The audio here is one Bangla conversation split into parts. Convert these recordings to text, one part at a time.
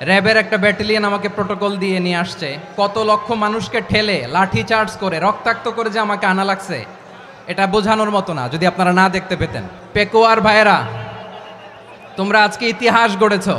র্যাবের একটা ব্যাটালিয়ন আমাকে প্রোটোকল দিয়ে নিয়ে আসছে, কত লক্ষ মানুষকে ঠেলে লাঠি চার্জ করে রক্তাক্ত করে যে আমাকে আনা লাগছে, এটা বোঝানোর মতো না যদি আপনারা না দেখতে পেতেন। পেকুয়ার ভাইয়েরা, তোমরা আজকে ইতিহাস গড়েছো।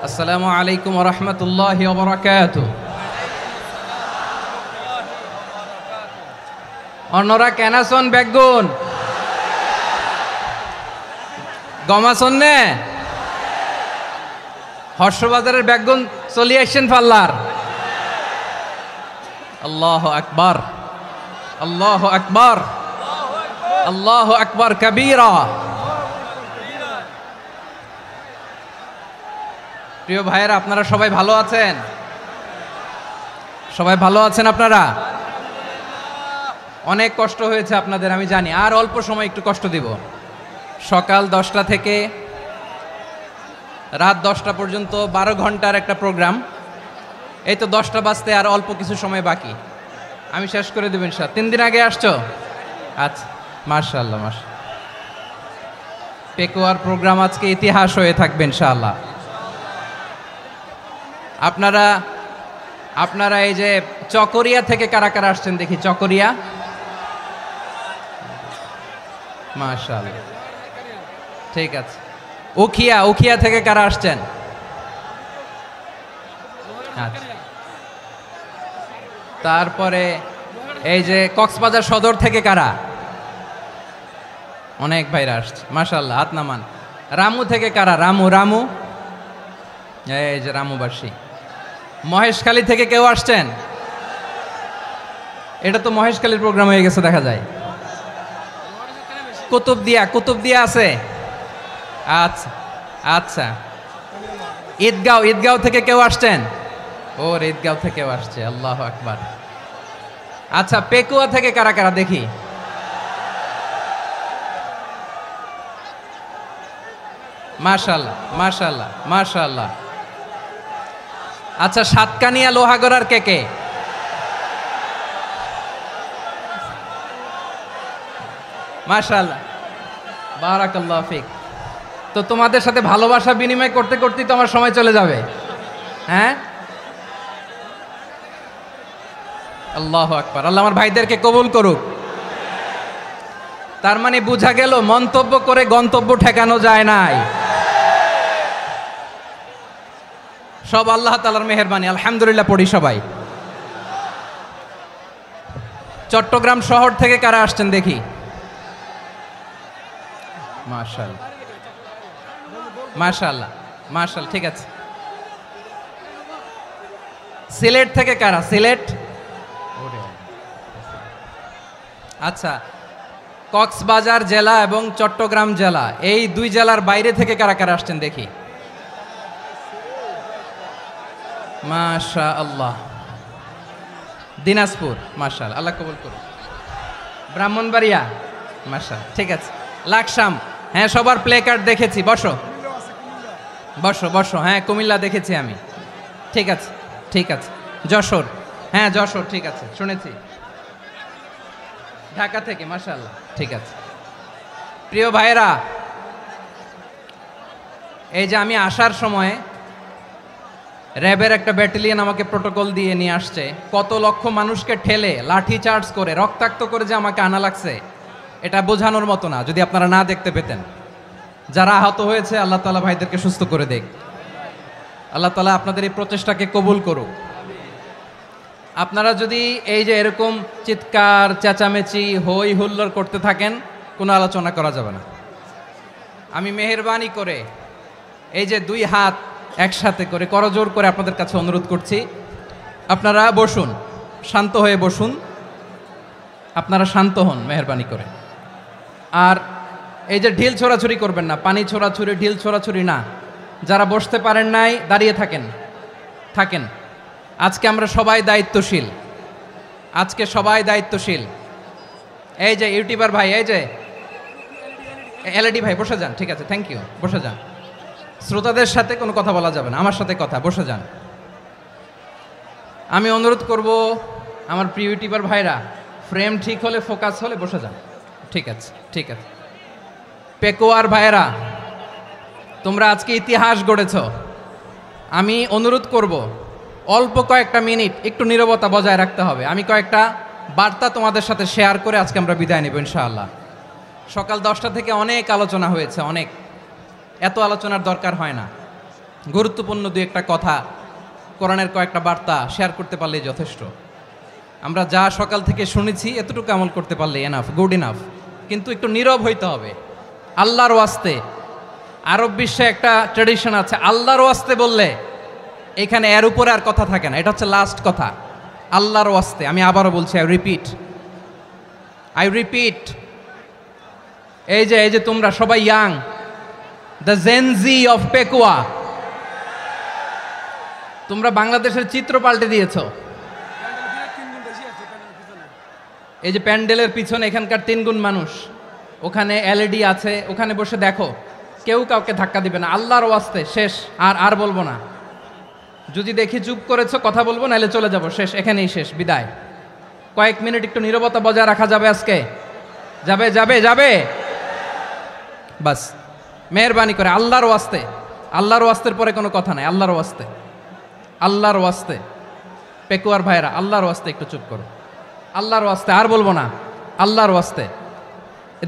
আসসালামু আলাইকুম ওয়া রাহমাতুল্লাহি ওয়া বারাকাতুহু। অন্যরা কেনাসন বেগুন গমাসন নে হর্ষবাজারের বেগুন চলি আসছেন পাল্লার। আল্লাহু আকবার, আল্লাহু আকবার, আল্লাহু আকবার কবীরা। প্রিয় ভাইয়েরা, আপনারা সবাই ভালো আছেন? সবাই ভালো আছেন? আপনারা অনেক কষ্ট হয়েছে আপনাদের, আমি জানি। আর অল্প সময় একটু কষ্ট দিব। সকাল 10টা থেকে রাত 10টা পর্যন্ত 12 ঘন্টার একটা প্রোগ্রাম। এই তো 10টা বাজতে আর অল্প কিছু সময় বাকি, আমি শেষ করে দেব ইনশাআল্লাহ। 3 দিন আগে আসছো? আচ্ছা, মাশাআল্লাহ মাশাআল্লাহ। পেকুয়ার প্রোগ্রাম আজকে ইতিহাস হয়ে থাকবে ইনশাআল্লাহ। আপনারা এই যে চকরিয়া থেকে কারা কারা আসছেন দেখি? চকরিয়া, মাশাআল্লাহ, ঠিক আছে। উখিয়া থেকে কারা আসছেন? আচ্ছা। তারপরে এই যে কক্সবাজার সদর থেকে কারা? অনেক ভাইরা আসছে, মাশাআল্লাহ, হাত নামান। রামু থেকে কারা? রামু, এই যে রামুবাসী। মহেশখালী থেকে কেউ আসছেন? এটা তো মহেশখালীর প্রোগ্রাম হয়ে গেছে দেখা যায়। কুতুবদিয়া আছে? আচ্ছা আচ্ছা। ঈদগাঁও থেকে কেউ আসছেন? ওর ঈদগাঁও থেকেও আসছে, আল্লাহু আকবার। আচ্ছা, পেকুয়া থেকে কারা কারা দেখি? মাশাআল্লাহ মাশাআল্লাহ মাশাআল্লাহ। আচ্ছা, সাতকানিয়া লোহাগড়ার কে? মাশাআল্লাহ, বারাকাল্লাহু ফিক। তো তোমাদের সাথে ভালোবাসা বিনিময় করতে করতেই তো আমার সময় চলে যাবে। হ্যাঁ, আল্লাহু আকবার। আল্লাহ আমার ভাইদেরকে কবুল করুক। তার মানে বোঝা গেল মন্তব্য করে গন্তব্য ঠেকানো যায় নাই। সব আল্লাহ তাআলার মেহেরবানি, আলহামদুলিল্লাহ পড়ি সবাই। চট্টগ্রাম শহর থেকে কারা আসছেন দেখি? মাশাআল্লাহ মাশাআল্লাহ মাশাআল্লাহ, ঠিক আছে। সিলেট থেকে কারা? সিলেট, আচ্ছা। কক্সবাজার জেলা এবং চট্টগ্রাম জেলা, এই দুই জেলার বাইরে থেকে কারা কারা আসছেন দেখি? মাশাআল্লাহ। দিনাজপুর, মাশাআল্লাহ, আল্লাহ কবুল করুন। ব্রাহ্মণবাড়িয়া, মাশাআল্লাহ, ঠিক আছে। লাকসাম, হ্যাঁ, সবার প্লে কার্ড দেখেছি। বসো বসো বসো। হ্যাঁ, কুমিল্লা দেখেছি আমি, ঠিক আছে ঠিক আছে। যশোর, হ্যাঁ যশোর, ঠিক আছে, শুনেছি। ঢাকা থেকে, মাশাআল্লাহ, ঠিক আছে। প্রিয় ভাইয়েরা, এই যে আমি আসার সময় র্যাবের একটা ব্যাটালিয়ন আমাকে প্রোটোকল দিয়ে নিয়ে আসছে, কত লক্ষ মানুষকে ঠেলে লাঠি চার্জ করে রক্তাক্ত করে যে আমাকে আনা লাগছে, এটা বোঝানোর মতো না যদি আপনারা না দেখতে পেতেন। যারা আহত হয়েছে, আল্লাহ তাআলা ভাইদেরকে সুস্থ করে দেখ। আল্লাহ তাআলা আপনাদের এই প্রচেষ্টাকে কবুল করুক। আপনারা যদি এই যে এরকম চিৎকার চেঁচামেচি হই হুল্লোড় করতে থাকেন, কোনো আলোচনা করা যাবে না। আমি মেহেরবানি করে এই যে দুই হাত একসাথে করে করজোর করে আপনাদের কাছে অনুরোধ করছি, আপনারা বসুন, শান্ত হয়ে বসুন, আপনারা শান্ত হন মেহেরবানি করে। আর এই যে ঢিল ছোড়াছুরি করবেন না, পানি ছোড়াছুরি, ঢিল ছোড়াছুরি না। যারা বসতে পারেন নাই দাঁড়িয়ে থাকেন। আজকে আমরা সবাই দায়িত্বশীল, আজকে সবাই দায়িত্বশীল। এই যে ইউটিউবার ভাই, এই যে এলইডি ভাই বসে যান, ঠিক আছে, থ্যাংক ইউ, বসে যান। শ্রোতাদের সাথে কোনো কথা বলা যাবে না, আমার সাথে কথা, বসে যান। আমি অনুরোধ করব আমার প্রিয় ইউটিউবার ভাইরা, ফ্রেম ঠিক হলে, ফোকাস হলে বসে যান। ঠিক আছে, ঠিক আছে। পেকোয়ার ভাইরা, তোমরা আজকে ইতিহাস গড়েছ। আমি অনুরোধ করব অল্প কয়েকটা মিনিট একটু নীরবতা বজায় রাখতে হবে। আমি কয়েকটা বার্তা তোমাদের সাথে শেয়ার করে আজকে আমরা বিদায় নেব ইনশাআল্লাহ। সকাল 10টা থেকে অনেক আলোচনা হয়েছে, অনেক, এত আলোচনার দরকার হয় না। গুরুত্বপূর্ণ দুই একটা কথা, কোরআনের কয়েকটা বার্তা শেয়ার করতে পারলেই যথেষ্ট। আমরা যা সকাল থেকে শুনেছি এতটুকু আমল করতে পারলে এনাফ, গুড ইনাফ। কিন্তু একটু নীরব হইতে হবে আল্লাহর ওয়াস্তে। আরব বিশ্বে একটা ট্র্যাডিশন আছে, আল্লাহর ওয়াস্তে বললে এখানে এর উপরে আর কথা থাকে না, এটা হচ্ছে লাস্ট কথা। আল্লাহর ওয়াস্তে, আমি আবারও বলছি, আই রিপিট। এই যে তোমরা সবাই young, the Gen Z of Pekua, তোমরা বাংলাদেশের চিত্র পাল্টে দিয়েছ। এই যে প্যান্ডেলের পিছনে এখানকার 3 গুণ মানুষ, ওখানে এলইডি আছে, ওখানে বসে দেখো, কেউ কাউকে ধাক্কা দিবে না। আল্লাহর ওয়াস্তে, শেষ। আর বলবো না। যদি দেখি চুপ করেছো, কথা বলবো, নাহলে চলে যাব, শেষ, এখানেই শেষ, বিদায়। কয়েক মিনিট একটু নীরবতা বজায় রাখা যাবে আজকে? যাবে বাস, মেহেরবানি করে আল্লাহর ওয়াস্তে। আল্লাহর ওয়াস্তের পরে কোনো কথা নাই, আল্লাহর ওয়াস্তে। পেকুয়ার ভাইরা, আল্লাহর ওয়াস্তে একটু চুপ করো, আল্লাহর ওয়াস্তে, আর বলবো না, আল্লাহর ওয়াস্তে।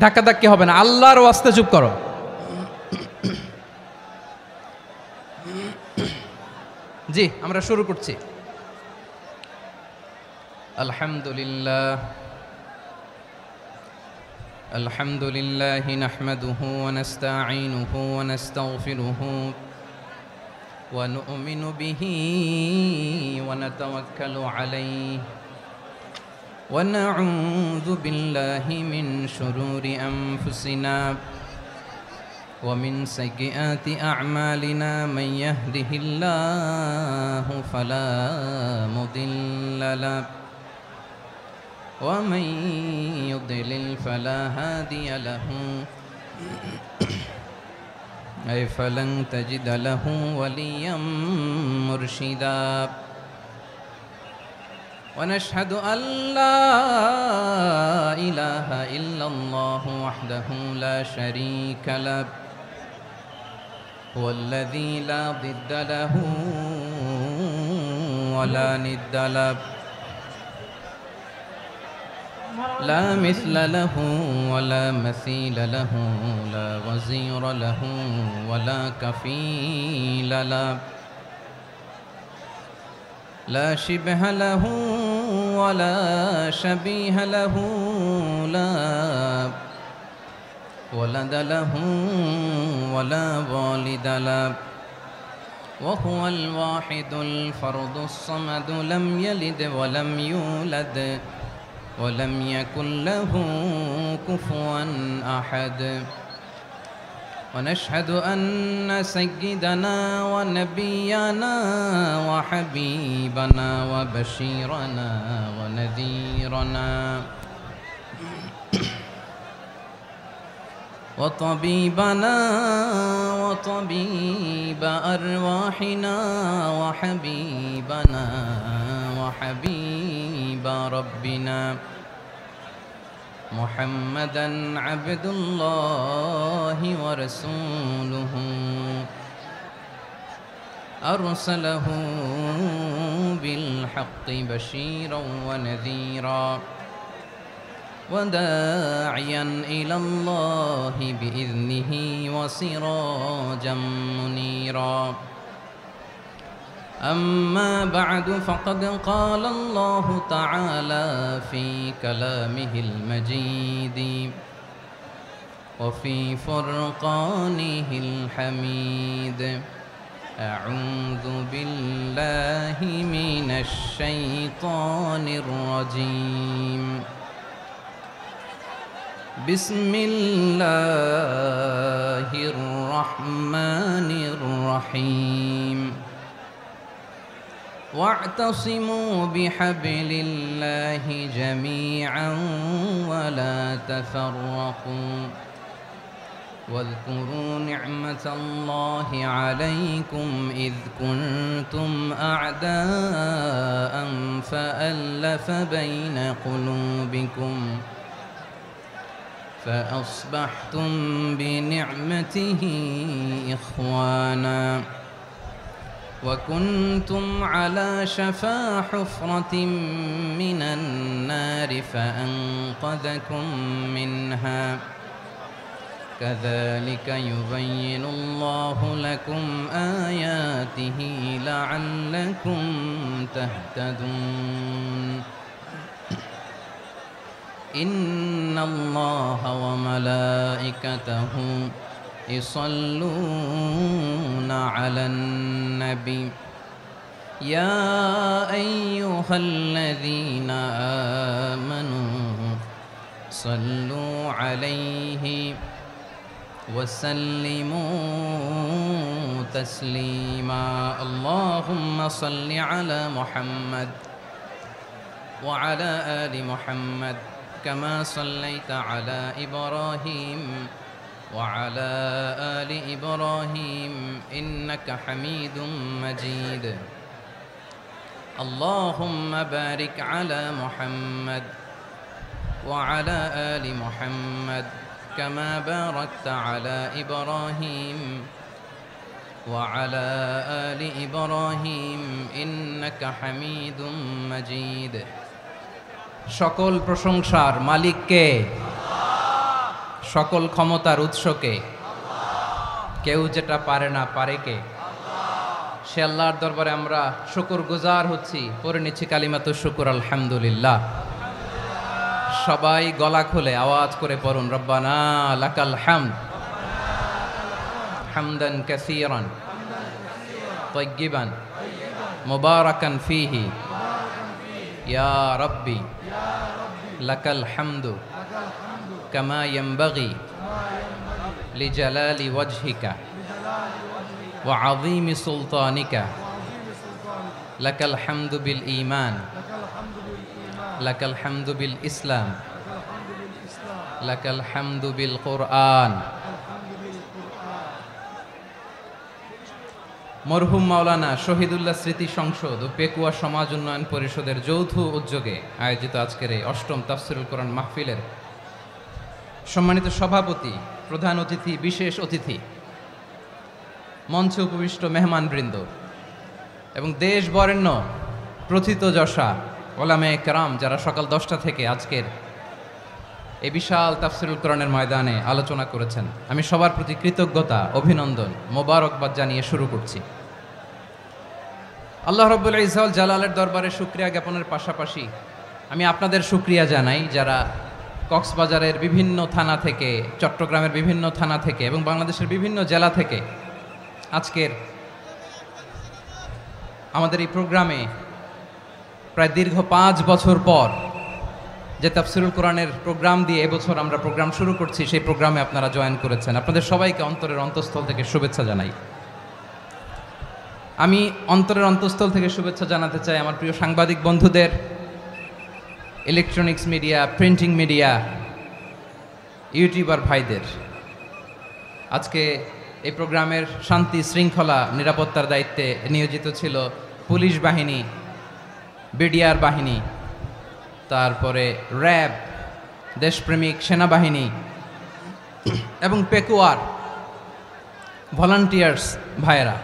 ধাক্কাধাক্কি হবে না, আল্লাহর ওয়াস্তে চুপ করো। জি, আমরা শুরু করছি। আলহামদুলিল্লাহ নাহমাদুহু ওয়া নাস্তাঈনুহু ওয়া নাস্তাগফিরুহু ওয়া নু'মিনু বিহি ওয়া নাতাওয়াক্কালু আলাইহি ওয়া নাউযু বিল্লাহি মিন শুরুরি আনফুসিনা ومن سيئات أعمالنا من يهده الله فلا مضل له ومن يضلل فلا هادي له أي فلن تجد له وليا مرشدا ونشهد أن لا إله إلا الله وحده لا شريك له هو الذي لا ضد له ولا ند له لا مثل له ولا مثيل له لا وزير له ولا كفيل له لا شبه له ولا شبيه له لا ولد له ولا والد له وهو الواحد الفرد الصمد لم يلد ولم يولد ولم يكن له كفوا أحد ونشهد أن سيدنا ونبينا وحبيبنا وبشيرنا ونذيرنا وطبيبنا وطبيب أرواحنا وحبيبنا وحبيب ربنا محمدا عبد الله ورسوله أرسله بالحق بشيرا ونذيرا وداعيا إلى الله بإذنه وسراجا منيرا أما بعد فقد قال الله تعالى في كلامه المجيد وفي فرقانه الحميد أعوذ بالله من الشيطان الرجيم بسم الله الرحمن الرحيم واعتصموا بحبل الله جميعا ولا تفرقوا واذكروا نعمة الله عليكم إذ كنتم أعداء فألف بين قلوبكم فأصبحتم بنعمته إخوانا وكنتم على شفا حفرة من النار فأنقذكم منها كذلك يبين الله لكم آياته لعلكم تهتدون إن الله وملائكته يصلون على النبي يا أيها الذين آمنوا صلوا عليه وسلموا تسليما اللهم صل على محمد وعلى آل محمد كما صليت على إبراهيم وعلى آل إبراهيم إنك حميد مجيد اللهم بارك على محمد وعلى آل محمد كما باركت على إبراهيم وعلى آل إبراهيم إنك حميد مجيد সকল প্রশংসার মালিক কে? সকল ক্ষমতার উৎস কে? কেউ যেটা পারে না পারে কে? সে আল্লাহর দরবারে আমরা শুকরগুজার হচ্ছি, পড়ে নিচ্ছি কালিমাতুশ শুকর আলহামদুলিল্লাহ। সবাই গলা খুলে আওয়াজ করে পড়ুন রব্বানা লাকাল হামদ হামদান কাসীরান তাইয়্যিবান মুবারাকান ফীহি ইয়া রাব্বি লাকাল হামদু কামা ইয়ানবাগি লিজালালি ওয়াজহিকা ওয়া আযীমি সুলতানিকা লাকাল হামদু বিল ঈমান লাকাল হামদু বিল ইসলাম লাকাল হামদু বিল কুরআন। মরহুম মাওলানা শহীদুল্লাহ স্মৃতি সংসদ ও পেকুয়া সমাজ উন্নয়ন পরিষদের যৌথ উদ্যোগে আয়োজিত আজকের এই অষ্টম তাফসীরুল কোরআন মাহফিলের সম্মানিত সভাপতি, প্রধান অতিথি, বিশেষ অতিথি, মঞ্চে উপবিষ্ট মেহমানবৃন্দ এবং দেশ বরেণ্য প্রথিতযশা ওলামায়ে কেরাম যারা সকাল 10টা থেকে আজকের এই বিশাল তাফসীরুল কোরআনের ময়দানে আলোচনা করেছেন, আমি সবার প্রতি কৃতজ্ঞতা, অভিনন্দন, মোবারকবাদ জানিয়ে শুরু করছি। আল্লাহ রাব্বুল ইজ্জত জালালের দরবারে শুকরিয়া জ্ঞাপনের পাশাপাশি আমি আপনাদের শুকরিয়া জানাই যারা কক্সবাজারের বিভিন্ন থানা থেকে, চট্টগ্রামের বিভিন্ন থানা থেকে এবং বাংলাদেশের বিভিন্ন জেলা থেকে আজকের আমাদের এই প্রোগ্রামে প্রায় দীর্ঘ 5 বছর পর যে তাফসীরুল কোরআনের প্রোগ্রাম দিয়ে এবছর আমরা প্রোগ্রাম শুরু করছি, সেই প্রোগ্রামে আপনারা জয়েন করেছেন। আপনাদের সবাইকে অন্তরের অন্তঃস্থল থেকে শুভেচ্ছা জানাই। আমি অন্তরের অন্তঃস্থল থেকে শুভেচ্ছা জানাতে চাই আমার প্রিয় সাংবাদিক বন্ধুদের, electronics media, printing media, YouTuber ভাইদের। আজকে এই প্রোগ্রামের শান্তি শৃঙ্খলা নিরাপত্তার দায়িত্বে নিয়োজিত ছিল পুলিশ বাহিনী, বিডিআর বাহিনী, তারপরে র্যাব, দেশপ্রেমিক সেনাবাহিনী এবং পেকুয়ার ভলান্টিয়ার্স ভাইয়েরা,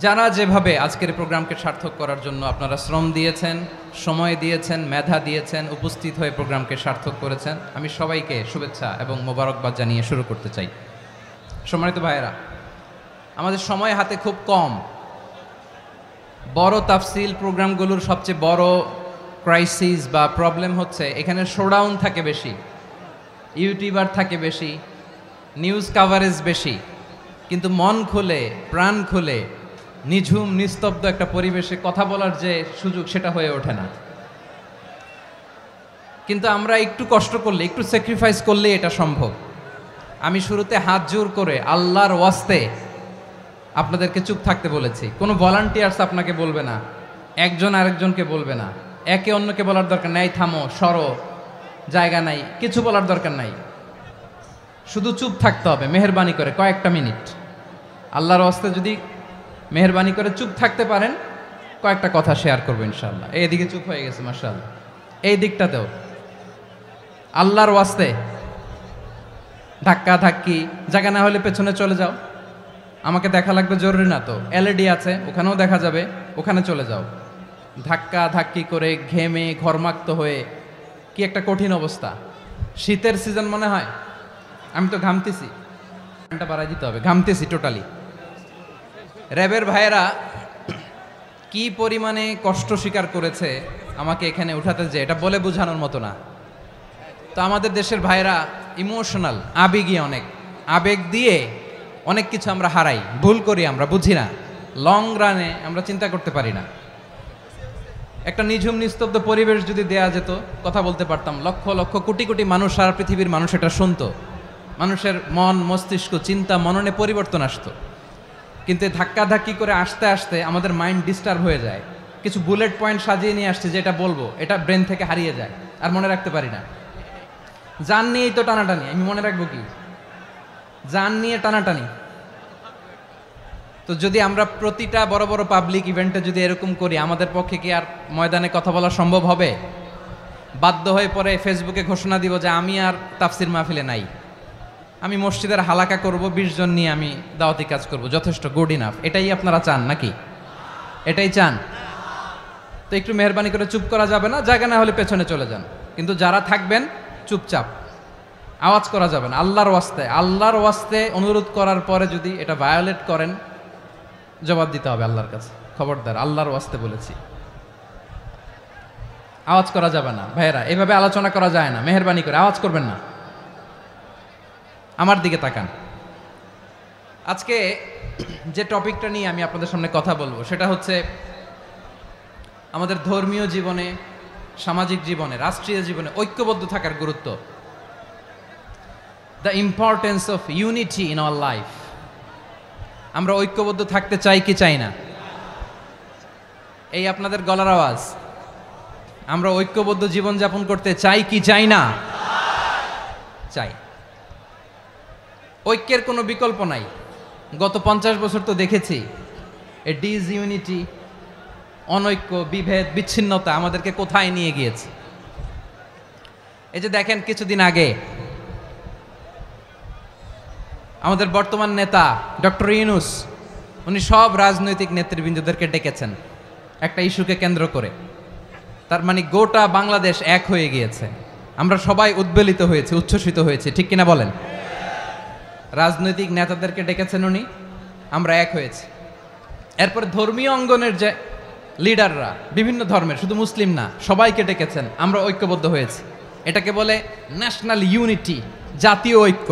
যারা যেভাবে আজকের প্রোগ্রামকে সার্থক করার জন্য আপনারা শ্রম দিয়েছেন, সময় দিয়েছেন, মেধা দিয়েছেন, উপস্থিত হয়ে প্রোগ্রামকে সার্থক করেছেন, আমি সবাইকে শুভেচ্ছা এবং মোবারকবাদ জানিয়ে শুরু করতে চাই। সম্মানিত ভাইয়েরা, আমাদের সময় হাতে খুব কম। বড় তাফসিল প্রোগ্রামগুলোর সবচেয়ে বড় ক্রাইসিস বা প্রবলেম হচ্ছে এখানে শোডাউন থাকে বেশি। ইউটিউবার থাকে বেশি, নিউজ কাভারেজ বেশি, কিন্তু মন খুলে প্রাণ খুলে নিঝুম নিস্তব্ধ একটা পরিবেশে কথা বলার যে সুযোগ সেটা হয়ে ওঠে না। কিন্তু আমরা একটু কষ্ট করলে, একটু স্যাক্রিফাইস করলে এটা সম্ভব। আমি শুরুতে হাত জোর করে আল্লাহর ওয়াস্তে আপনাদেরকে চুপ থাকতে বলেছি। কোনো ভলান্টিয়ার্স আপনাকে বলবে না, একজন আরেকজনকে বলবে না, একে অন্যকে বলার দরকার নাই, থামো সরো, জায়গা নাই, কিছু বলার দরকার নাই। শুধু চুপ থাকতে হবে মেহেরবানি করে কয়েকটা মিনিট। আল্লাহর ওয়াস্তে যদি মেহেরবানি করে চুপ থাকতে পারেন, কয়েকটা কথা শেয়ার করবো ইনশাআল্লাহ। এইদিকে চুপ হয়ে গেছে মাশাআল্লাহ, এই দিকটাতেও আল্লাহর ওয়াস্তে ধাক্কা ধাক্কি, জায়গা না হলে পেছনে চলে যাও। আমাকে দেখা লাগবে জরুরি না তো, এলইডি আছে ওখানেও দেখা যাবে, ওখানে চলে যাও। ধাক্কা ধাক্কি করে ঘেমে ঘরমাক্ত হয়ে কি একটা কঠিন অবস্থা। শীতের সিজন মনে হয়, আমি তো ঘামতেছি, ঘন্টা বাড়াই দিতে হবে, ঘামতেছি টোটালি। র্যাবের ভাইয়েরা কি পরিমাণে কষ্ট স্বীকার করেছে আমাকে এখানে উঠাতে, যে এটা বলে বোঝানোর মতো না। তো আমাদের দেশের ভাইয়েরা ইমোশনাল, আবেগী, অনেক আবেগ দিয়ে অনেক কিছু আমরা হারাই, ভুল করি, আমরা বুঝি না, লং রানে আমরা চিন্তা করতে পারি না। একটা নিঝুম নিস্তব্ধ পরিবেশ যদি দেয়া যেত, কথা বলতে পারতাম, লক্ষ লক্ষ কোটি কোটি মানুষ, সারা পৃথিবীর মানুষ এটা শুনতো, মানুষের মন মস্তিষ্ক চিন্তা মননে পরিবর্তন আসতো। কিন্তু ধাক্কা ধাক্কি করে আসতে আসতে আমাদের মাইন্ড ডিস্টার্ব হয়ে যায়। কিছু বুলেট পয়েন্ট সাজিয়ে নিয়ে আসছে, যেটা বলবো এটা ব্রেন থেকে হারিয়ে যায়, আর মনে রাখতে পারি না। জান নিয়েই তো টানাটানি, আমি মনে রাখবো কি? জান নিয়ে টানাটানি। তো যদি আমরা প্রতিটা বড় বড় পাবলিক ইভেন্টে যদি এরকম করি, আমাদের পক্ষে কি আর ময়দানে কথা বলা সম্ভব হবে? বাধ্য হয়ে পরে ফেসবুকে ঘোষণা দিব যে আমি আর তাফসির মাহফিলে নাই, আমি মসজিদের হালাকা করব, 20 জন নিয়ে আমি দাওয়াতি কাজ করব, যথেষ্ট, গুড ইনাফ। এটাই আপনারা চান নাকি? এটাই চান? তো একটু মেহরবানি করে চুপ করা যাবে না? জায়গা না হলে পেছনে চলে যান, কিন্তু যারা থাকবেন চুপচাপ, আওয়াজ করা যাবে না। আল্লাহর ওয়াস্তে, আল্লাহর ওয়াস্তে অনুরোধ করার পরে যদি এটা ভায়োলেট করেন, জবাব দিতে হবে আল্লাহর কাছে। খবরদার, আল্লাহর ওয়াস্তে বলেছি, আওয়াজ করা যাবে না। ভাইয়েরা, এভাবে আলোচনা করা যায় না, মেহরবানি করে আওয়াজ করবেন না। আমার দিকে তাকান। আজকে যে টপিকটা নিয়ে আমি আপনাদের সামনে কথা বলবো, সেটা হচ্ছে আমাদের ধর্মীয় জীবনে, সামাজিক জীবনে, রাষ্ট্রীয় জীবনে ঐক্যবদ্ধ থাকার গুরুত্ব। The importance of unity in our life. আমরা ঐক্যবদ্ধ থাকতে চাই কি চাই না? এই আপনাদের গলার আওয়াজ। আমরা ঐক্যবদ্ধ জীবনযাপন করতে চাই কি চাই না? চাই। ঐক্যের কোনো বিকল্প নাই। গত 50 বছর তো দেখেছি এ ডিসইউনিটি, অনৈক্য, বিভেদ, বিচ্ছিন্নতা আমাদেরকে কোথায় নিয়ে গিয়েছে। এই যে দেখেন, কিছুদিন আগে আমাদের বর্তমান নেতা ডক্টর ইউনূস, উনি সব রাজনৈতিক নেতৃবৃন্দদেরকে ডেকেছেন একটা ইস্যুকে কেন্দ্র করে। তার মানে গোটা বাংলাদেশ এক হয়ে গিয়েছে। আমরা সবাই উদ্বেলিত হয়েছে, উচ্ছ্বসিত হয়েছে, ঠিক কিনা বলেন? রাজনৈতিক নেতাদেরকে ডেকেছেন উনি, আমরা এক হয়েছি। এরপর ধর্মীয় অঙ্গনের যে লিডাররা, বিভিন্ন ধর্মের, শুধু মুসলিম না, সবাইকে ডেকেছেন, আমরা ঐক্যবদ্ধ হয়েছি। এটাকে বলে ন্যাশনাল ইউনিটি, জাতীয় ঐক্য।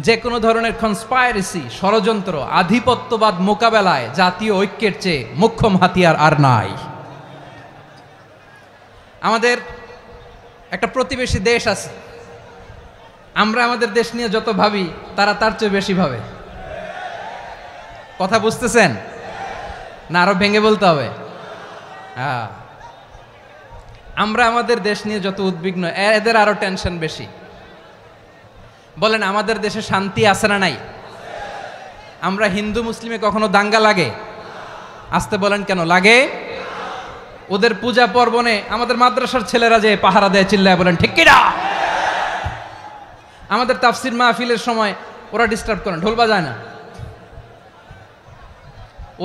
যে কোনো ধরনের কনস্পাইরেসি, ষড়যন্ত্র, আধিপত্যবাদ মোকাবেলায় জাতীয় ঐক্যের চেয়ে মোক্ষম হাতিয়ার আর নাই। আমাদের একটা প্রতিবেশী দেশ আছে, আমরা আমাদের দেশ নিয়ে যত ভাবি, তারা তার চেয়ে বেশি ভাবে। কথা বুঝতেছেন না? আরো ভেঙে বলতে হবে। হ্যাঁ, আমরা আমাদের দেশ নিয়ে যত উদ্বিগ্ন, এদের আরো টেনশন বেশি। বলেন, আমাদের দেশে শান্তি আছে না নাই? আমরা হিন্দু মুসলিমে কখনো দাঙ্গা লাগে? আসতে বলেন, কেন লাগে? ওদের পূজা পার্বণে আমাদের মাদ্রাসার ছেলেরা যে পাহারা দেয়, চিল্লায় বলেন ঠিক কিনা? আমাদের তাফসির মাহফিলের সময় ওরা ডিস্টার্ব করেন, ঢোল বাজায় না।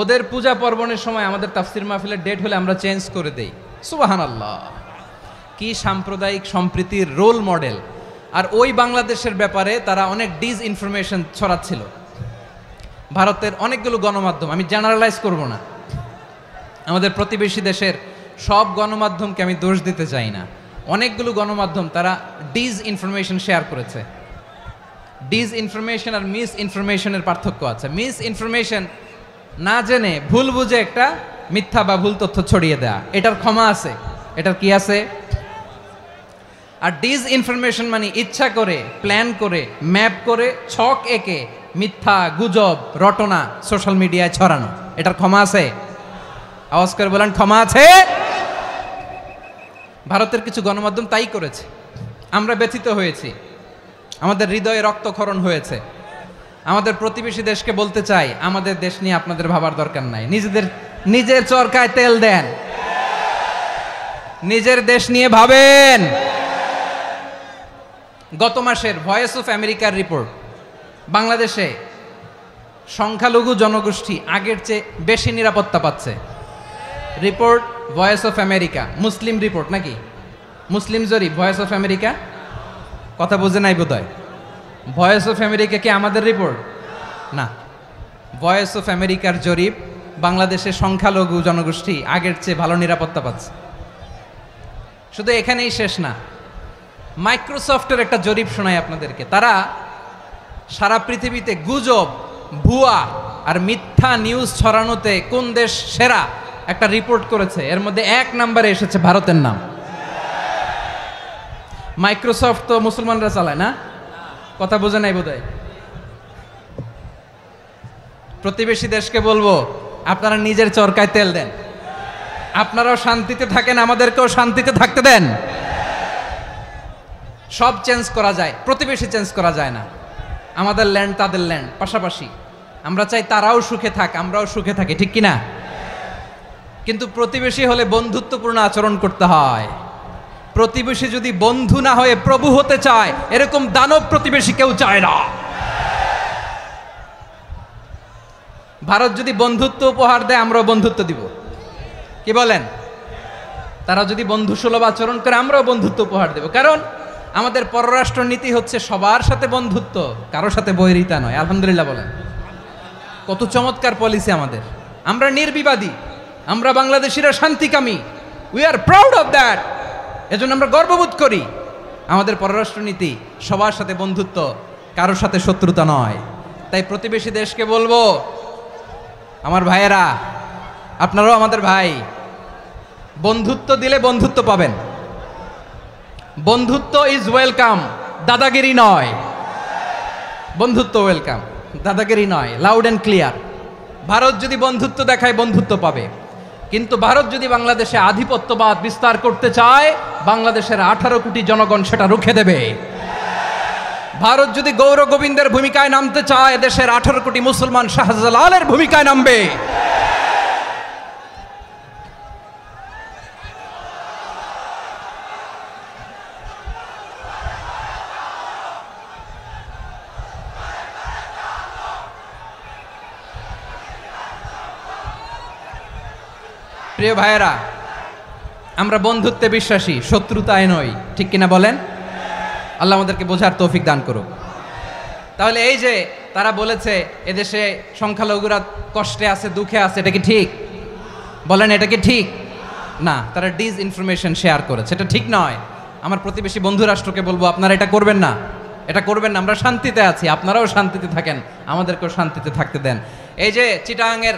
ওদের পূজা পার্বণের সময় আমাদের তাফসির মাহফিলের ডেট হলে আমরা চেঞ্জ করে দেই। সুবহানাল্লাহ, কি সাম্প্রদায়িক সম্প্রীতির রোল মডেল। আর ওই বাংলাদেশের ব্যাপারে তারা অনেক ডিসইনফরমেশন ছড়াচ্ছিল। ভারতের অনেকগুলো গণমাধ্যম, আমি জেনারেলাইজ করব না, আমাদের প্রতিবেশী দেশের সব গণমাধ্যমকে আমি দোষ দিতে চাই না, অনেকগুলো গণমাধ্যম তারা ডিস ইনফরমেশন শেয়ার করেছে। ডিস ইনফরমেশন আর মিস ইনফরমেশনের পার্থক্য আছে। মিস ইনফরমেশন না জেনে ভুল বুঝে একটা মিথ্যা বা ভুল তথ্য ছড়িয়ে দেয়া, এটার ক্ষমা আছে, এটার কি আছে। আর ডিস ইনফরমেশন মানে ইচ্ছা করে, প্ল্যান করে, ম্যাপ করে, ছক এঁকে মিথ্যা, গুজব, রটনা সোশ্যাল মিডিয়ায় ছড়ানো, এটার ক্ষমা আছে? আওয়াজ করে বলেন, ক্ষমা আছে? ভারতের কিছু গণমাধ্যম তাই করেছে। আমরা ব্যথিত হয়েছি, আমাদের হৃদয়ে রক্তক্ষরণ হয়েছে। আমাদের প্রতিবেশী দেশকে বলতে চাই, আমাদের দেশ নিয়ে আপনাদের ভাবার দরকার নাই, নিজের চরকায় তেল দেন, নিজের দেশ নিয়ে ভাবেন। গত মাসের ভয়েস অফ আমেরিকার রিপোর্ট, বাংলাদেশে সংখ্যালঘু জনগোষ্ঠী আগের চেয়ে বেশি নিরাপত্তা পাচ্ছে। Report voice of America, Muslim report নাকি? মুসলিম জরিপ, ভয়েস অফ আমেরিকা। কথা বুঝে নাই বোধহয়। ভয়েস অফ আমেরিকা কি আমাদের রিপোর্ট? না, ভয়েস অফ আমেরিকার জরিপ, বাংলাদেশের সংখ্যালঘু জনগোষ্ঠী আগের চেয়ে ভালো নিরাপত্তা পাচ্ছে। শুধু এখানেই শেষ না, মাইক্রোসফটের একটা জরিপ শোনায় আপনাদেরকে। তারা সারা পৃথিবীতে গুজব, ভুয়া আর মিথ্যা নিউজ ছড়ানোতে কোন দেশ সেরা একটা রিপোর্ট করেছে। এর মধ্যে 1 নম্বরে এসেছে ভারতের নাম। মাইক্রোসফট তো মুসলমানরা চালায় না? কথা বোঝে নাই বোধহয়। প্রতিবেশী দেশকে বলবো, আপনারা নিজের চরকায় তেল দেন, আপনারাও শান্তিতে থাকেন, আমাদেরকেও শান্তিতে থাকতে দেন। সব চেঞ্জ করা যায়, প্রতিবেশী চেঞ্জ করা যায় না। আমাদের ল্যান্ড তাদের ল্যান্ড, পাশাপাশি। আমরা চাই তারাও সুখে থাক, আমরাও সুখে থাকি, ঠিক কিনা? কিন্তু প্রতিবেশী হলে বন্ধুত্বপূর্ণ আচরণ করতে হয়। প্রতিবেশী যদি বন্ধু না হয়ে প্রভু হতে চায়, এরকম দানব প্রতিবেশী কেউ চায় না। ভারত যদি বন্ধুত্ব উপহার দেয়, আমরাও বন্ধুত্ব দিব, কি বলেন? তারা যদি বন্ধু সুলভ আচরণ করে, আমরাও বন্ধুত্ব উপহার দেব। কারণ আমাদের পররাষ্ট্র নীতি হচ্ছে সবার সাথে বন্ধুত্ব, কারোর সাথে বৈরিতা নয়। আলহামদুলিল্লাহ বলেন, কত চমৎকার পলিসি আমাদের। আমরা নির্বিবাদী, আমরা বাংলাদেশিরা শান্তিকামী, we are proud of that. এজন্য আমরা গর্ববোধ করি। আমাদের পররাষ্ট্র নীতি সবার সাথে বন্ধুত্ব, কারোর সাথে শত্রুতা নয়। তাই প্রতিবেশী দেশকে বলবো, আমার ভাইয়েরা, আপনারাও আমাদের ভাই, বন্ধুত্ব দিলে বন্ধুত্ব পাবেন। বন্ধুত্ব ইজ ওয়েলকাম, দাদাগিরি নয়। বন্ধুত্ব ওয়েলকাম, দাদাগিরি নয়, লাউড অ্যান্ড ক্লিয়ার। ভারত যদি বন্ধুত্ব দেখায়, বন্ধুত্ব পাবে। কিন্তু ভারত যদি বাংলাদেশে আধিপত্যবাদ বিস্তার করতে চায়, বাংলাদেশের 18 কোটি জনগণ সেটা রুখে দেবে। ভারত যদি গৌর গোবিন্দের ভূমিকায় নামতে চায়, দেশের 18 কোটি মুসলমান শাহজালালের ভূমিকায় নামবে। প্রিয় ভাইয়েরা, আমরা বন্ধুত্বে বিশ্বাসী, শত্রুতায় নই, ঠিক কিনা বলেন? আল্লাহ আমাদেরকে বোঝার তৌফিক দান করুক। তাহলে এই যে তারা বলেছে এদেশে সংখ্যালঘুরা কষ্টে আছে, দুঃখে আছে, এটা কি ঠিক? বলেন, এটা কি ঠিক? না, তারা ডিস ইনফরমেশন শেয়ার করেছে, এটা ঠিক নয়। আমার প্রতিবেশী বন্ধু রাষ্ট্রকে বলবো, আপনারা এটা করবেন না, এটা করবেন না। আমরা শান্তিতে আছি, আপনারাও শান্তিতে থাকেন, আমাদেরকেও শান্তিতে থাকতে দেন। এই যে চিটাগাংয়ের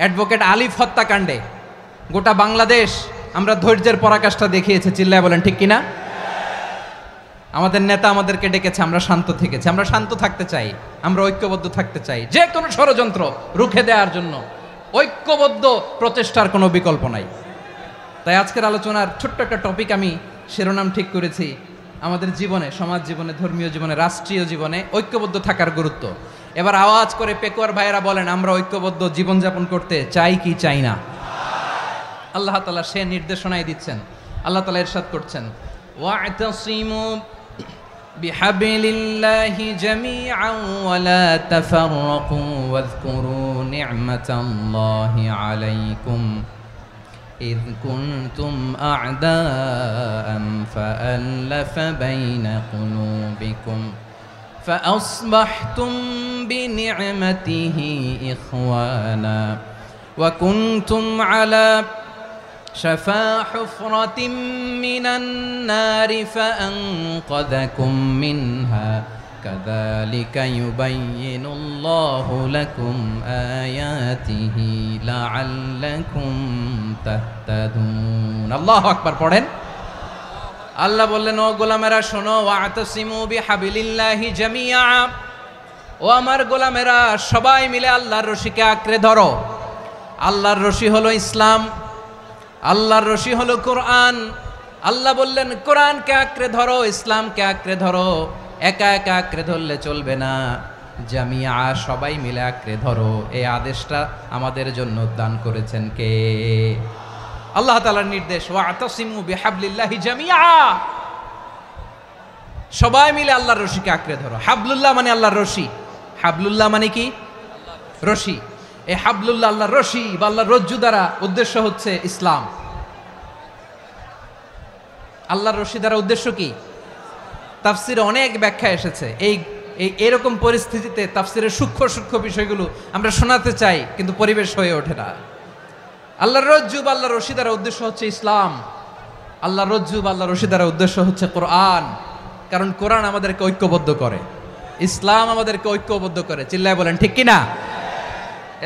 অ্যাডভোকেট আলিফ হত্যাকাণ্ডে গোটা বাংলাদেশ আমরা ধৈর্যের পরাকাষ্ঠা দেখিয়েছে, চিল্লায় বলেন ঠিক কিনা? আমাদের নেতা আমাদেরকে ডেকেছে, আমরা শান্ত থেকেছি। আমরা শান্ত থাকতে চাই, আমরা ঐক্যবদ্ধ থাকতে চাই। যে কোনো ষড়যন্ত্র রুখে দেওয়ার জন্য ঐক্যবদ্ধ প্রচেষ্টার কোনো বিকল্প নাই। তাই আজকের আলোচনার ছোট্ট একটা টপিক আমি শিরোনাম ঠিক করেছি, আমাদের জীবনে, সমাজ জীবনে, ধর্মীয় জীবনে, রাষ্ট্রীয় জীবনে ঐক্যবদ্ধ থাকার গুরুত্ব। এবার আওয়াজ করে পেকুয়ার ভাইয়েরা বলেন, আমরা ঐক্যবদ্ধ জীবনযাপন করতে চাই কি চাই না? আল্লাহ তাআলা সে নির্দেশনাই দিচ্ছেন। আল্লাহ তাআলা ইরশাদ করছেন, ওয়া'তাসিমু বিহাবলিল্লাহি জামিআন ওয়া লা তাফাররাকু ওয়াযকুরু নি'মাতাল্লাহি আলাইকুম إذ كنتم أعداء فألف بين قلوبكم فأصبحتم بنعمته إخوانا وكنتم على শাফা হুফরাতিম মিনান নারি ফাআনকাযাকুম মিনহা কাযালিকা ইউবাইয়িনুল্লাহু লাকুম আয়াতিহি লাআল্লাকুম তাহতাদুন। আল্লাহু আকবার পড়েন। আল্লাহ বললেন, ও গোলামেরা শোনো, ওয়াতাসিমু বিহাবিলিল্লাহি জামিআ, ও আমার গোলামেরা সবাই মিলে আল্লাহর রশিকে আঁকড়ে ধরো। আল্লাহর রশি হলো ইসলাম, আল্লাহর রশি হলো কোরআন। আল্লাহ বললেন কোরআনকে আঁকড়ে ধরো, ইসলামকে আঁকড়ে ধরো। একা একা আঁকড়ে ধরলে চলবে না, জামিয়া সবাই মিলে আঁকড়ে ধরো। এই আদেশটা আমাদের জন্য দান করেছেন কে? আল্লাহ তাআলার নির্দেশ, ওয়াতাসিমু বিহাবলিল্লাহি জামিআ, সবাই মিলে আল্লাহর রশিকে আঁকড়ে ধরো। হাবলুল্লাহ মানে আল্লাহর রশি, হাবলুল্লাহ মানে কি? রশি। এই হাবলুল্লাহ আল্লাহর রশি বা আল্লাহর রজ্জু দ্বারা উদ্দেশ্য হচ্ছে ইসলাম। আল্লাহর রশি দ্বারা উদ্দেশ্য কি? তাফসিরে অনেক ব্যাখ্যা এসেছে। এরকম পরিস্থিতিতে তাফসিরের সূক্ষ্ম সূক্ষ্ম বিষয়গুলো আমরা শোনাতে চাই, কিন্তু পরিবেশ হয়ে ওঠে না। আল্লাহর রজ্জু বা আল্লাহর রশি দ্বারা উদ্দেশ্য হচ্ছে ইসলাম। আল্লাহর রজ্জু বা আল্লাহর রশি দ্বারা উদ্দেশ্য হচ্ছে কোরআন, কারণ কোরআন আমাদেরকে ঐক্যবদ্ধ করে, ইসলাম আমাদেরকে ঐক্যবদ্ধ করে। চিল্লায় বলেন ঠিক কিনা?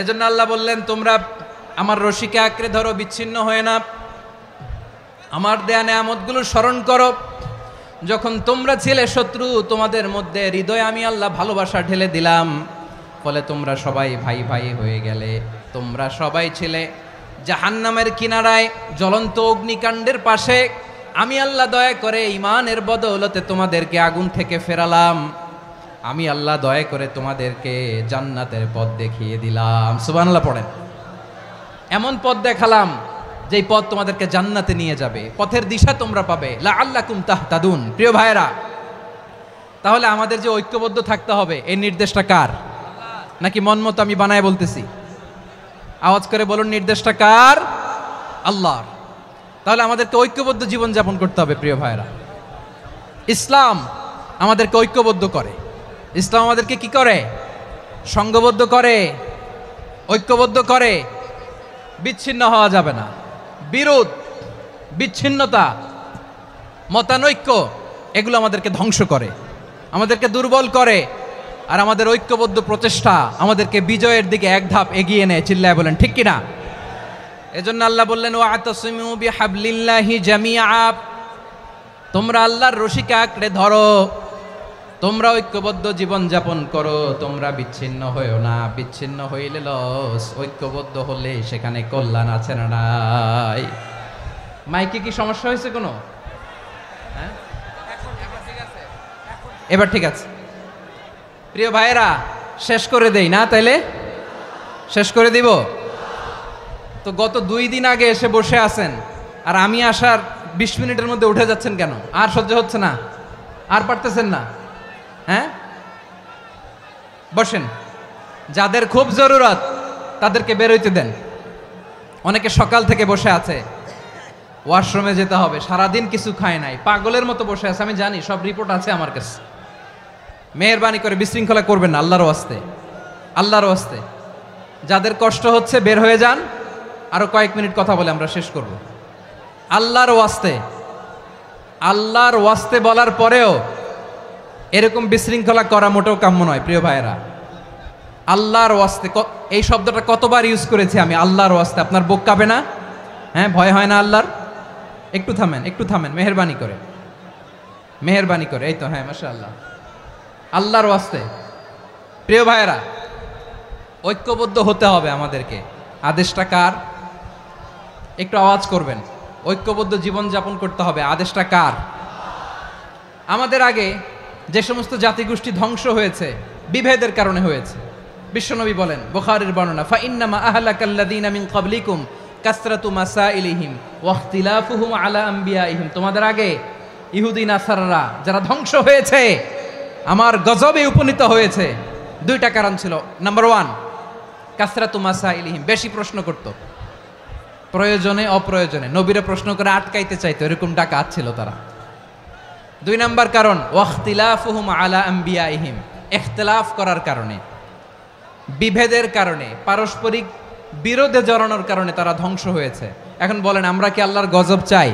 এজন্য আল্লাহ বললেন, তোমরা আমার রশিকে আঁকড়ে ধরো, বিচ্ছিন্ন হয়ে না। আমার দেয়া নেয়ামতগুলো স্মরণ করো। যখন তোমরা ছিলে শত্রু, তোমাদের মধ্যে হৃদয়ে আমি আল্লাহ ভালোবাসা ঢেলে দিলাম, ফলে তোমরা সবাই ভাই ভাই হয়ে গেলে। তোমরা সবাই ছিলে জাহান্নামের কিনারায়, জ্বলন্ত অগ্নিকাণ্ডের পাশে। আমি আল্লাহ দয়া করে ঈমানের বদৌলতে তোমাদেরকে আগুন থেকে ফেরালাম। আমি আল্লাহ দয়া করে তোমাদেরকে জান্নাতের পথ দেখিয়ে দিলাম। সুবহানাল্লাহ পড়েন। এমন পথ দেখালাম যেই পথ তোমাদেরকে জান্নাতে নিয়ে যাবে, পথের দিশা তোমরা পাবে। লাআল্লাকুম তাহতাদুন। প্রিয় ভাইরা, তাহলে আমাদের যে ঐক্যবদ্ধ থাকতে হবে, এই নির্দেশটা কার? নাকি মন মতো আমি বানায় বলতেছি? আওয়াজ করে বলুন, নির্দেশটা কার? আল্লাহর। তাহলে আমাদেরকে ঐক্যবদ্ধ জীবন যাপন করতে হবে। প্রিয় ভাইরা, ইসলাম আমাদেরকে ঐক্যবদ্ধ করে। ইসলাম আমাদেরকে কি করে? সংঘবদ্ধ করে, ঐক্যবদ্ধ করে। বিচ্ছিন্ন হওয়া যাবে না। বিরোধ, বিচ্ছিন্নতা, মতানৈক্য, এগুলো আমাদেরকে ধ্বংস করে, আমাদেরকে দুর্বল করে। আর আমাদের ঐক্যবদ্ধ প্রচেষ্টা আমাদেরকে বিজয়ের দিকে এক ধাপ এগিয়ে নেয়। চিল্লায় বলেন ঠিক কিনা? এজন্য আল্লাহ বললেন, ওয়াতাসিমু বিহাবলিল্লাহি জামিআ, তোমরা আল্লাহর রশিকে আঁকড়ে ধরো, তোমরা ঐক্যবদ্ধ জীবন যাপন করো, তোমরা বিচ্ছিন্ন হইও না। বিচ্ছিন্ন হইলে লস, ঐক্যবদ্ধ হলে সেখানে কল্যাণ আছে না নাই? মাইকে কি সমস্যা হয়েছে কোনো? হ্যাঁ, এবার ঠিক আছে। প্রিয় ভাইয়েরা, শেষ করে দেই না? তাইলে শেষ করে দিব তো। গত 2 দিন আগে এসে বসে আছেন, আর আমি আসার 20 মিনিটের মধ্যে উঠে যাচ্ছেন কেন? আর সহ্য হচ্ছে না? আর পারতেছেন না? হ্যাঁ, বসেন। যাদের খুব জরুরত তাদেরকে বেরোইতে দেন। অনেকে সকাল থেকে বসে আছে, ওয়াশরুমে যেতে হবে, সারাদিন কিছু খায় নাই, পাগলের মতো বসে আছে। আমি জানি, সব রিপোর্ট আছে আমার কাছে। মেহেরবানি করে বিশৃঙ্খলা করবেন না, আল্লাহর ওয়াস্তে, আল্লাহর ওয়াস্তে। যাদের কষ্ট হচ্ছে বের হয়ে যান। আরো কয়েক মিনিট কথা বলে আমরা শেষ করব। আল্লাহর ওয়াস্তে, আল্লাহর ওয়াস্তে বলার পরেও এরকম বিশৃঙ্খলা করা মোটেও কাম্য নয়। প্রিয় ভাইয়েরা, আল্লাহর ওয়াস্তে, এই শব্দটা কতবার ইউজ করেছি আমি, আল্লাহর ওয়াস্তে। আপনার বুক কাঁপে না? হ্যাঁ, ভয় হয় না আল্লাহর? একটু থামেন, একটু থামেন, মেহেরবানি করে, মেহেরবানি করে। এই তো, হ্যাঁ, মাশাআল্লাহ। আল্লাহর ওয়াস্তে। প্রিয় ভাইয়েরা, ঐক্যবদ্ধ হতে হবে আমাদেরকে। আদেশটা কার? একটু আওয়াজ করবেন। ঐক্যবদ্ধ জীবন যাপন করতে হবে। আদেশটা কার? আমাদের আগে যে সমস্ত জাতিগোষ্ঠী ধ্বংস হয়েছে, বিভেদের কারণে হয়েছে। বিশ্বনবী বলেন, বুখারীর বর্ণনা, ফা ইন্নামা আহলাকাল্লাযীনা মিন ক্বাবলিকুম কাসরাতু মাসাইলিহিম ওয়া ইখতিলাফুহুম আলা আম্বিয়াইহিম। তোমাদের আগে ইহুদি নাসারারা যারা ধ্বংস হয়েছে, আমার গজবে উপনীত হয়েছে, 2টা কারণ ছিল। নাম্বার 1, কাসরাতু মাসাইলিহিম, বেশি প্রশ্ন করত, প্রয়োজনে অপ্রয়োজনে নবীরে প্রশ্ন করে আটকাইতে চাইতো, এরকম ডাকাত ছিল তারা। 2 নাম্বার কারণ, ওয়াখতিলাফুহুম আলা আম্বিয়াইহিম, ইখতিলাফ করার কারণে, বিভেদের কারণে, পারস্পরিক বিরোধে জড়ানোর কারণে তারা ধ্বংস হয়েছে। এখন বলেন, আমরা কি আল্লাহর গজব চাই?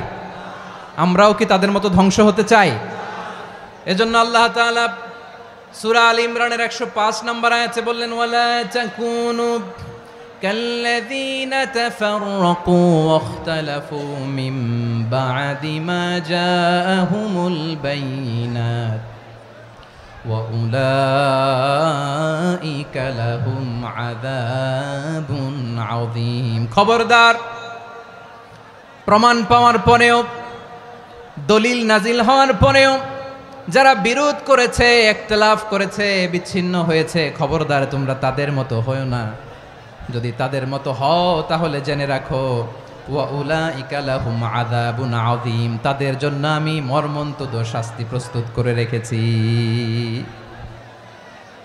আমরাও কি তাদের মতো ধ্বংস হতে চাই? এজন্য আল্লাহ তাআলা সূরা আল ইমরানের 105 নম্বর আয়াতে বললেন, ওয়ালা তাকুনু কাল্লাযীনা তাফাররাকু ওয়াখতালাফু মিন বা'দি মা জাআহুমুল বাইয়িনাত ওয়া উলাইকা লাহুম আযাবুন আযীম। খবরদার, প্রমাণ পাওয়ার পরেও, দলিল নাজিল হওয়ার পরেও যারা বিরোধ করেছে, ইখতিলাফ করেছে, বিচ্ছিন্ন হয়েছে, খবরদার তোমরা তাদের মতো হয়ো না। যদি তাদের মতো হও তাহলে জেনে রাখো, ওয়া উলাইকা লাহুম আযাবুন আযীম, তাদের জন্য আমি মর্মন্তুদ শাস্তি প্রস্তুত করে রেখেছি।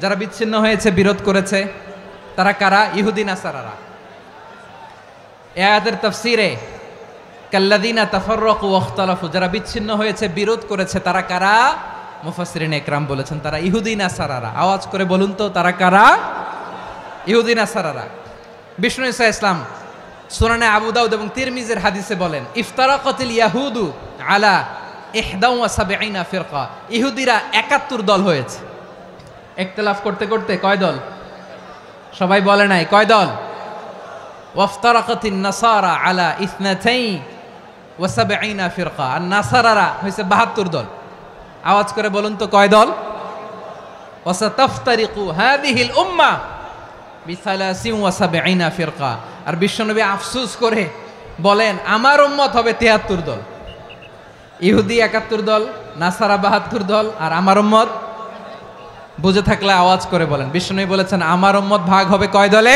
যারা বিচ্ছিন্ন হয়েছে, বিরোধ করেছে, তারা কারা? ইহুদি নাসারারা। এই আয়াতের তাফসীরে কাল্লাযীনা তাফাররাকু ওয়াখতালাফু, যারা বিচ্ছিন্ন হয়েছে, বিরোধ করেছে, তারা কারা? মুফাসসিরিন ইকরাম বলেছেন তারা ইহুদি নাসারারা। আওয়াজ করে বলুন তো, তারা কারা? ইহুদি নাসারারা। বিষ্ণু ঈসা ইসলাম সুনানে আবু দাউদ এবং তিরমিজির হাদিসে বলেন, ইফতারাকাতিল ইয়াহুদু আলা 71 ফিরকা, ইহুদিরা 71 দল হয়েছে। ইখতিলাফ করতে করতে কয় দল? সবাই বলে নাই, কয় দল? ওয়াফতারাকাতিন নাসারা আলা 72 ফিরকা, আর নাসারারা হয়েছে 72 দল। আওয়াজ করে বলুন তো, কয় দল? ওয়াসাতাফতারিকু হাযিহিল উম্মাহ বি73 ফিরকা। আর বিশ্বনবী আফসোস করে বলেন, আমার উম্মত হবে 73 দল। ইহুদি 71 দল, নাসারা 72 দল, আর আমার উম্মত, বুঝে থাকলে আওয়াজ করে বলেন। বিশ্বনবী বলেছেন, আমার উম্মত ভাগ হবে কয় দলে?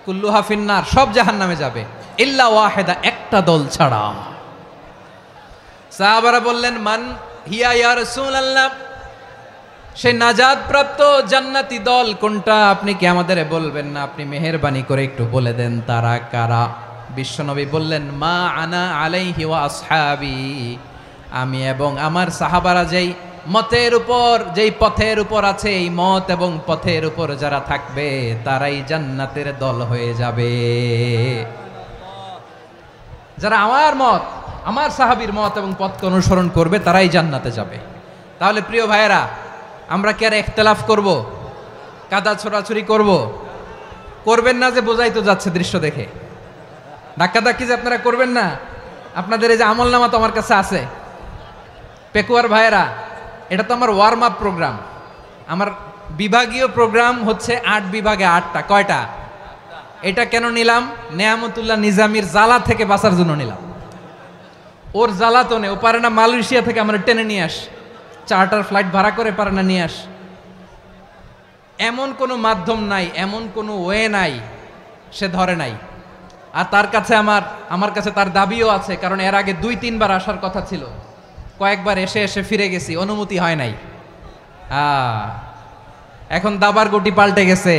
কুল্লুহা ফিন্নার, সব জাহান্নামে যাবে, ইল্লা ওয়াহিদা, একটা দল ছাড়া। সাহাবারা বললেন, মান হিয়া ইয়া রাসূলুল্লাহ, সেই নাজাত প্রাপ্ত জান্নাতি দল কোনটা? আপনি কি আমাদের বলবেন না? আপনি মেহেরবানি করে একটু বলে দেন তারা কারা। বিশ্বনবী বললেন, মা আনা আলাইহি ওয়া আসহাবি, আমি এবং আমার সাহাবারা যেই মতের উপর, যেই পথের উপর আছে, এই মত এবং পথের উপর যারা থাকবে তারাই জান্নাতের দল হয়ে যাবে। যারা আমার মত, আমার সাহাবীর মত এবং পথকে অনুসরণ করবে তারাই জান্নাতে যাবে। তাহলে প্রিয় ভাইয়েরা, আমরা কি আর ইখতিলাফ করব? কাদা ছোড়াছুরি করব? করবেন না যে বোঝাই তো যাচ্ছে দৃশ্য দেখে। ধাক্কাধাক্কি যে আপনারা করবেন না। আপনাদের এই যে আমলনামা তো আমার কাছে আছে। পেকুয়ার ভাইয়েরা, এটা তো আমার ওয়ার্ম আপ প্রোগ্রাম। আমার বিভাগীয় প্রোগ্রাম হচ্ছে 8 বিভাগে 8টা। কয়টা? এটা কেন নিলাম? নেয়ামতুল্লাহ নিজামীর জ্বালা থেকে বাঁচার জন্য নিলাম। ওর জ্বালাতনে ও পারে না মালয়েশিয়া থেকে আমার টেনে নিয়ে আস, চার্টার ফ্লাইট ভাড়া করে পারে না নিয়ে আস। এমন কোনো মাধ্যম নাই, এমন কোনো ওয়ে নাই সে ধরে নাই। আর তার কাছে আমার কাছে তার দাবিও আছে, কারণ এর আগে 2-3 বার আসার কথা ছিল। কয়েকবার এসে এসে ফিরে গেছি, অনুমতি হয় নাই। এখন দাবার গুটি পাল্টে গেছে,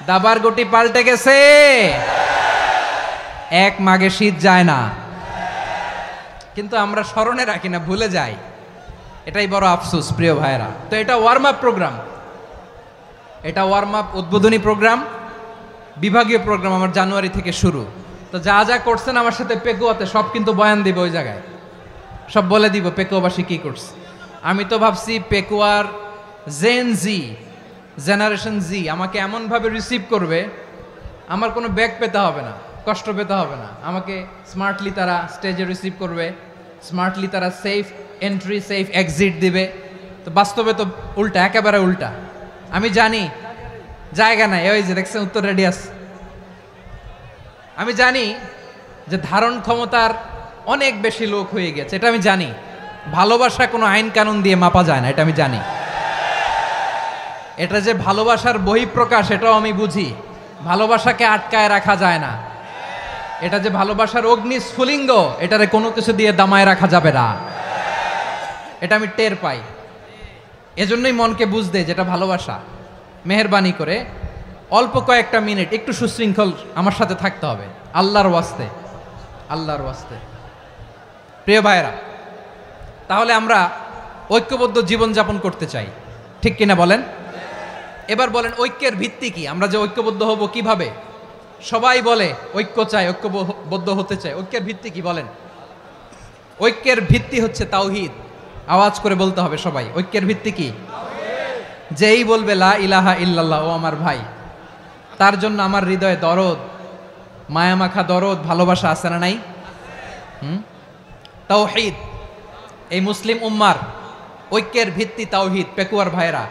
দাবার গুটি পাল্টে গেছে। এক মাঘে শীত যায় না, কিন্তু আমরা স্মরণে রাখি না, ভুলে যাই। এটাই বড় আফসোস প্রিয় ভাইরা। তো এটা ওয়ার্ম আপ প্রোগ্রাম, এটা ওয়ার্ম আপ উদ্বোধনী প্রোগ্রাম, বিভাগীয় প্রোগ্রাম আমার জানুয়ারি থেকে শুরু। তো যা যা করছেন আমার সাথে পেকুয়াতে সব কিন্তু বয়ান দিব, ওই জায়গায় সব বলে দিব পেকুয়াবাসী কি করছে। আমি তো ভাবছি পেকুয়ার জেনারেশন জি আমাকে এমনভাবে রিসিভ করবে, আমার কোনো ব্যাক পেতে হবে না, কষ্ট পেতে হবে না। আমাকে স্মার্টলি তারা স্টেজে রিসিভ করবে, স্মার্টলি তারা সেফ এন্ট্রি সেফ এক্সিট দিবে। তো বাস্তবে তো উল্টা, একেবারে উল্টা। আমি জানি জায়গা নাই, ওই যে দেখছেন উত্তর রেডি আছে। আমি জানি যে ধারণ ক্ষমতার অনেক বেশি লোক হয়ে গেছে, এটা আমি জানি। ভালোবাসা কোনো আইন কানুন দিয়ে মাপা যায় না, এটা আমি জানি। এটা যে ভালোবাসার বহিঃপ্রকাশ, এটাও আমি বুঝি। ভালোবাসাকে আটকায় রাখা যায় না। এটা যে ভালোবাসার অগ্নি স্ফুলিঙ্গ, এটারে কোনো কিছু দিয়ে দামায় রাখা যাবে না, এটা আমি টের পাই। এজন্যই মনকে বুঝতে যেটা ভালোবাসা। মেহেরবানি করে অল্প কয়েকটা মিনিট একটু সুশৃঙ্খল আমার সাথে থাকতে হবে, আল্লাহর ওয়াস্তে, আল্লাহর ওয়াস্তে। প্রিয় ভাইরা, তাহলে আমরা ঐক্যবদ্ধ জীবনযাপন করতে চাই, ঠিক কিনা বলেন? এবার বলেন ঐক্যের ভিত্তি কি? আমরা যে ঐক্যবদ্ধ হব কিভাবে? সবাই বলে ঐক্য চাই, ঐক্যবদ্ধ হতে চাই। ঐক্যের ভিত্তি কি বলেন? ঐক্যের ভিত্তি হচ্ছে তাওহীদ। আওয়াজ করে বলতে হবে সবাই, ঐক্যের ভিত্তি কি? যেই বলবে লা ইলাহা ইল্লাল্লাহ, ও আমার ভাই, তার জন্য আমার হৃদয়ে দরদ, মায়ামাখা দরদ, ভালোবাসা আছে না নাই? তাওহীদ। এই মুসলিম উম্মার ঐক্যের ভিত্তি তাওহীদ। পেকুয়ার ভাইরা,